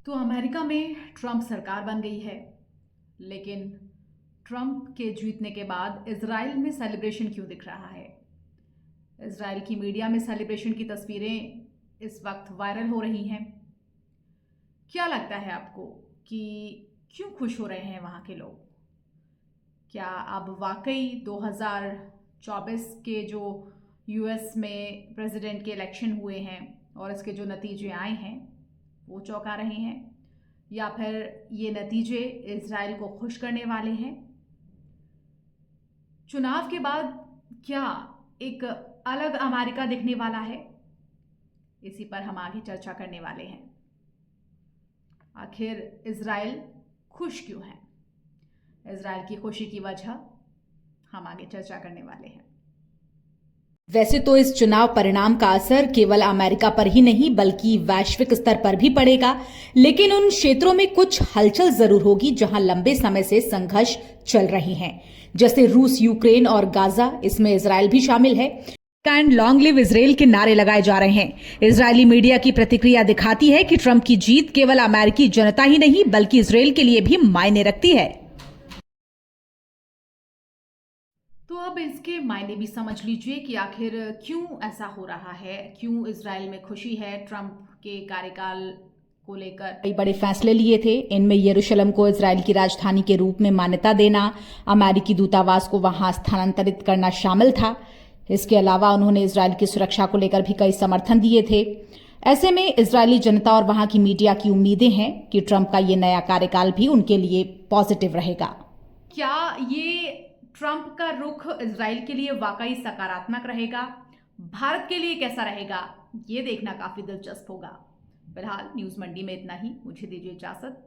तो अमेरिका में ट्रंप सरकार बन गई है, लेकिन ट्रंप के जीतने के बाद इजराइल में सेलिब्रेशन क्यों दिख रहा है? इजराइल की मीडिया में सेलिब्रेशन की तस्वीरें इस वक्त वायरल हो रही हैं। क्या लगता है आपको कि क्यों खुश हो रहे हैं वहाँ के लोग? क्या अब वाकई 2024 के जो यूएस में प्रेसिडेंट के इलेक्शन हुए हैं और इसके जो नतीजे आए हैं वो चौंका रहे हैं, या फिर ये नतीजे इजराइल को खुश करने वाले हैं? चुनाव के बाद क्या एक अलग अमेरिका दिखने वाला है? इसी पर हम आगे चर्चा करने वाले हैं। आखिर इजराइल खुश क्यों है? इजराइल की खुशी की वजह हम आगे चर्चा करने वाले हैं। वैसे तो इस चुनाव परिणाम का असर केवल अमेरिका पर ही नहीं बल्कि वैश्विक स्तर पर भी पड़ेगा, लेकिन उन क्षेत्रों में कुछ हलचल जरूर होगी जहां लंबे समय से संघर्ष चल रहे हैं, जैसे रूस, यूक्रेन और गाजा। इसमें इजराइल भी शामिल है। एंड लॉन्ग लिव इजराइल के नारे लगाए जा रहे हैं। इजरायली मीडिया की प्रतिक्रिया दिखाती है कि ट्रंप की जीत केवल अमेरिकी जनता ही नहीं बल्कि इजराइल के लिए भी मायने रखती है। तो अब इसके मायने भी समझ लीजिए कि आखिर क्यों ऐसा हो रहा है, क्यों इजराइल में खुशी है ट्रंप के कार्यकाल को लेकर। कई बड़े फैसले लिए थे। इनमें यरूशलेम को इजराइल की राजधानी के रूप में मान्यता देना, अमेरिकी दूतावास को वहां स्थानांतरित करना शामिल था। इसके अलावा उन्होंने इजराइल की सुरक्षा को लेकर भी कई समर्थन दिए थे। ऐसे में इजरायली जनता और वहां की मीडिया की उम्मीदें हैं कि ट्रंप का ये नया कार्यकाल भी उनके लिए पॉजिटिव रहेगा। क्या ये ट्रंप का रुख इजराइल के लिए वाकई सकारात्मक रहेगा? भारत के लिए कैसा रहेगा? ये देखना काफी दिलचस्प होगा। फिलहाल न्यूज मंडी में इतना ही। मुझे दीजिए इजाजत।